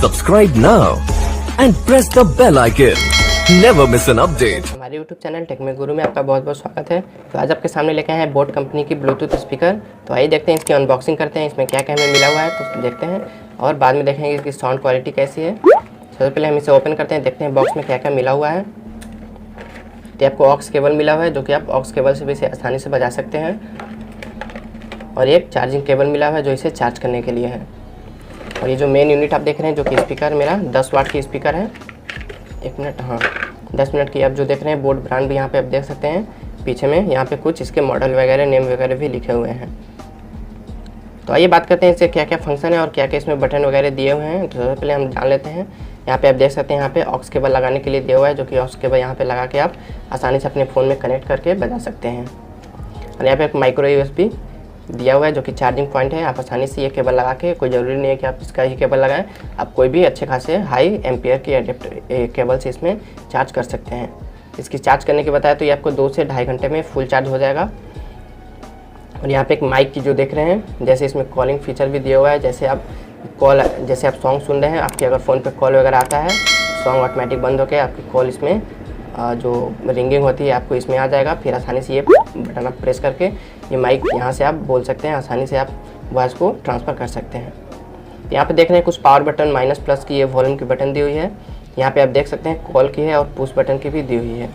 Subscribe now and press the bell icon. Never miss an update. हमारे YouTube channel take में गुरु में आपका बहुत बहुत स्वागत है। तो आज आपके सामने लेके आए हैं बोट कंपनी की ब्लूटूथ स्पीकर। तो आइए देखते हैं इसकी अनबॉक्सिंग करते हैं, इसमें क्या क्या हमें मिला हुआ है तो देखते हैं और बाद में देखेंगे इसकी साउंड क्वालिटी कैसी है। सबसे पहले हम इसे ओपन करते हैं, देखते हैं बॉक्स में क्या क्या मिला हुआ है। तो आपको ऑक्स केबल मिला हुआ है जो कि आप ऑक्स केबल से भी इसे आसानी से बजा सकते हैं, और एक चार्जिंग केबल मिला हुआ है जो इसे चार्ज करने के लिए है। और ये जो मेन यूनिट आप देख रहे हैं जो कि स्पीकर मेरा 10 वाट की स्पीकर है। 1 मिनट, हाँ 10 मिनट की आप जो देख रहे हैं बोट ब्रांड भी यहाँ पे आप देख सकते हैं। पीछे में यहाँ पे कुछ इसके मॉडल वगैरह नेम वगैरह भी लिखे हुए हैं। तो आइए बात करते हैं इससे क्या क्या फंक्शन है और क्या क्या इसमें बटन वगैरह दिए हुए हैं। तो सबसे पहले हम जान लेते हैं। यहाँ पे आप देख सकते हैं यहाँ पे ऑक्स केबल लगाने के लिए दिया हुआ है, जो कि ऑक्स केबल यहाँ पे लगा के आप आसानी से अपने फ़ोन में कनेक्ट करके बजा सकते हैं। और यहाँ पे एक माइक्रो यूएसबी दिया हुआ है जो कि चार्जिंग पॉइंट है। आप आसानी से ये केबल लगा के, कोई ज़रूरी नहीं है कि आप इसका ही केबल लगाएं, आप कोई भी अच्छे खासे हाई एम्पियर की एडेप्टर केबल से इसमें चार्ज कर सकते हैं। इसकी चार्ज करने की बताया तो ये आपको 2 से ढाई घंटे में फुल चार्ज हो जाएगा। और यहाँ पे एक माइक की जो देख रहे हैं, जैसे इसमें कॉलिंग फीचर भी दिया हुआ है। जैसे आप सॉन्ग सुन रहे हैं, आपके अगर फ़ोन पे कॉल वगैरह आता है, सॉन्ग ऑटोमेटिक बंद होकर आपकी कॉल इसमें जो रिंगिंग होती है आपको इसमें आ जाएगा। फिर आसानी से ये बटन आप प्रेस करके ये माइक यहाँ से आप बोल सकते हैं, आसानी से आप वॉइस को ट्रांसफ़र कर सकते हैं। यहाँ पे देख रहे हैं कुछ पावर बटन, माइनस प्लस की, ये वॉल्यूम की बटन दी हुई है। यहाँ पे आप देख सकते हैं कॉल की है और पुश बटन की भी दी हुई है।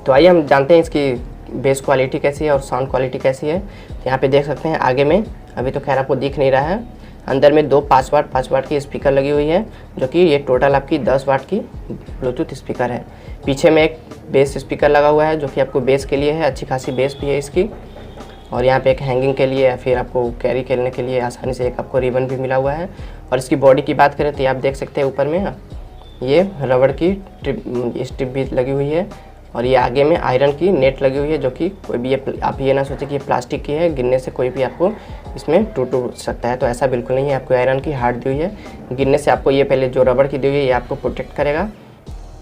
तो आइए हम जानते हैं इसकी बेस क्वालिटी कैसी है और साउंड क्वालिटी कैसी है। तो यहाँ पे देख सकते हैं आगे में, अभी तो खैर आपको दिख नहीं रहा है, अंदर में 2 5 वाट की स्पीकर लगी हुई है, जो कि ये टोटल आपकी 10 वाट की ब्लूटूथ स्पीकर है। पीछे में एक बेस स्पीकर लगा हुआ है जो कि आपको बेस के लिए है, अच्छी खासी बेस भी है इसकी। और यहाँ पे एक हैंगिंग के लिए या फिर आपको कैरी करने के लिए आसानी से एक आपको रिबन भी मिला हुआ है। और इसकी बॉडी की बात करें तो आप देख सकते हैं ऊपर में ये रबड़ की स्ट्रिप भी लगी हुई है, और ये आगे में आयरन की नेट लगी हुई है, जो कि कोई भी आप ये ना सोचें कि ये प्लास्टिक की है, गिरने से कोई भी आपको इसमें टूट सकता है। तो ऐसा बिल्कुल नहीं है, आपको आयरन की हार्ड दी हुई है, गिरने से आपको ये पहले जो रबड़ की दी हुई है ये आपको प्रोटेक्ट करेगा।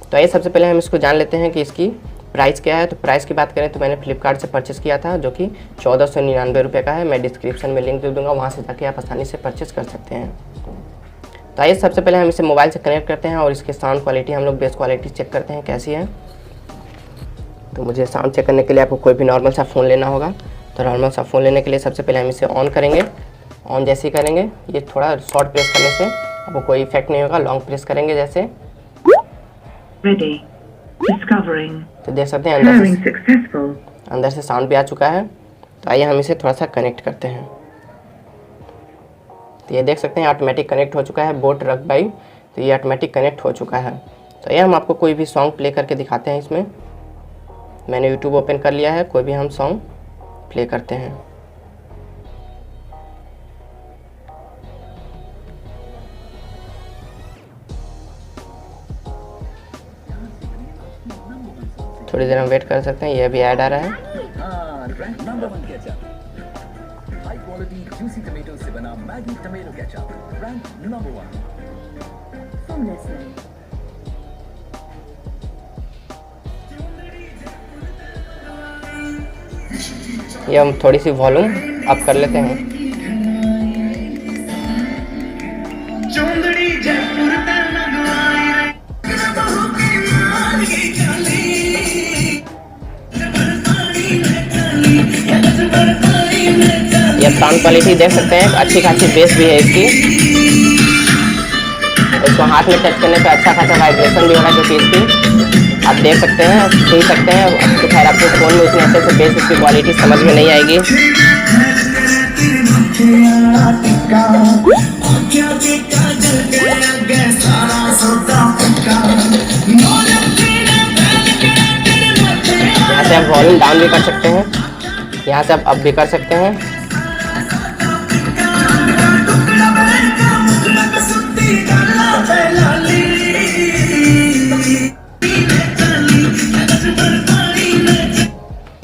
तो आइए सबसे पहले हम इसको जान लेते हैं कि इसकी प्राइस क्या है। तो प्राइस की बात करें तो मैंने फ्लिपकार्ट से परचेज़ किया था, जो कि 1499 रुपये का है। मैं डिस्क्रिप्शन में लिंक दे दूँगा, वहाँ से जाके आप आसानी से परचेज़ कर सकते हैं। तो आइए सबसे पहले हम इसे मोबाइल से कनेक्ट करते हैं और इसकी साउंड क्वालिटी, हम लोग बेस क्वालिटी चेक करते हैं कैसी है। तो मुझे साउंड चेक करने के लिए आपको कोई भी नॉर्मल सा फ़ोन लेना होगा। तो नॉर्मल सा फ़ोन लेने के लिए सबसे पहले हम इसे ऑन करेंगे। ऑन जैसे ही करेंगे, ये थोड़ा शॉर्ट प्रेस करने से आपको कोई इफेक्ट नहीं होगा, लॉन्ग प्रेस करेंगे जैसे। Ready. Discovering. तो देख सकते हैं अंदर से साउंड भी आ चुका है। तो आइए हम इसे थोड़ा सा कनेक्ट करते हैं। तो ये देख सकते हैं ऑटोमेटिक कनेक्ट हो चुका है, बोट रग बाई। तो ये ऑटोमेटिक कनेक्ट हो चुका है। तो ये हम आपको कोई भी सॉन्ग प्ले करके दिखाते हैं। इसमें मैंने यूट्यूब ओपन कर लिया है, कोई भी हम सॉन्ग प्ले करते हैं। थोड़ी देर हम वेट कर सकते हैं, ये अभी ऐड आ रहा है। ये हम थोड़ी सी वॉल्यूम अप कर लेते हैं। ये साउंड क्वालिटी देख सकते हैं, अच्छी खासी बेस भी है इसकी। इसको हाथ में टच करने पे अच्छा खासा वाइब्रेशन भी होगा, जो कि इसकी आप देख सकते हैं, सुन सकते हैं। अब तो खैर आपको फ़ोन में उतने अच्छे से बेस इसकी क्वालिटी समझ में नहीं आएगी। यहाँ से आप वॉल्यूम डाउन भी कर सकते हैं, यहाँ से आप अप भी कर सकते हैं।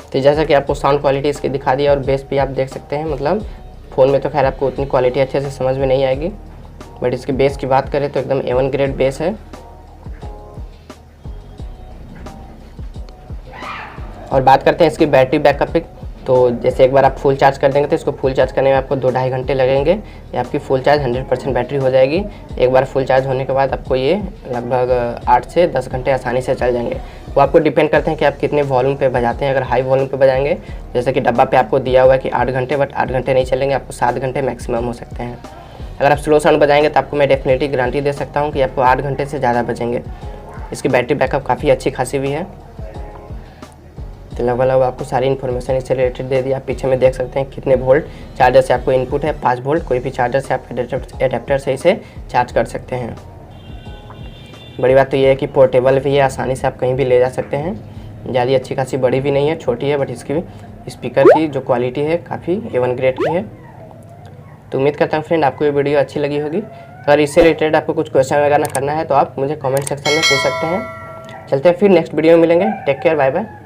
तो जैसा कि आपको साउंड क्वालिटी इसकी दिखा दी और बेस भी आप देख सकते हैं। मतलब फ़ोन में तो खैर आपको उतनी क्वालिटी अच्छे से समझ में नहीं आएगी, बट इसकी बेस की बात करें तो एकदम A1 ग्रेड बेस है। और बात करते हैं इसकी बैटरी बैकअप तो जैसे एक बार आप फुल चार्ज कर देंगे तो इसको फुल चार्ज करने में आपको 2-2.5 घंटे लगेंगे। ये आपकी फुल चार्ज 100% बैटरी हो जाएगी। एक बार फुल चार्ज होने के बाद आपको ये लगभग 8 से 10 घंटे आसानी से चल जाएंगे। वो आपको डिपेंड करते हैं कि आप कितने वॉल्यूम पे बजाते हैं। अगर हाई वॉल्यूम पे बजाएंगे, जैसे कि डब्बा पे आपको दिया हुआ है कि 8 घंटे, बट 8 घंटे नहीं चलेंगे, आपको 7 घंटे मैक्सिमम हो सकते हैं। अगर आप स्लो साउंड बजाएंगे तो आपको मैं डेफिनेटली गारंटी दे सकता हूँ कि आपको 8 घंटे से ज़्यादा बजेंगे। इसकी बैटरी बैकअप काफ़ी अच्छी खासी भी है। तो लगभग आपको सारी इन्फॉर्मेशन इससे रिलेटेड दे दी। आप पीछे में देख सकते हैं कितने वोल्ट चार्जर से आपको इनपुट है, 5 वोल्ट। कोई भी चार्जर से आप एडेप्टर से इसे चार्ज कर सकते हैं। बड़ी बात तो ये है कि पोर्टेबल भी है, आसानी से आप कहीं भी ले जा सकते हैं। ज़्यादा अच्छी खासी बड़ी भी नहीं है, छोटी है, बट इसकी स्पीकर की जो क्वालिटी है काफ़ी A1 ग्रेड की है। तो उम्मीद करता हूँ फ्रेंड आपको ये वीडियो अच्छी लगी होगी। अगर इससे रिलेटेड आपको कुछ क्वेश्चन वगैरह करना है तो आप मुझे कमेंट सेक्शन में पूछ सकते हैं। चलते हैं फिर नेक्स्ट वीडियो में मिलेंगे। Take care, bye bye.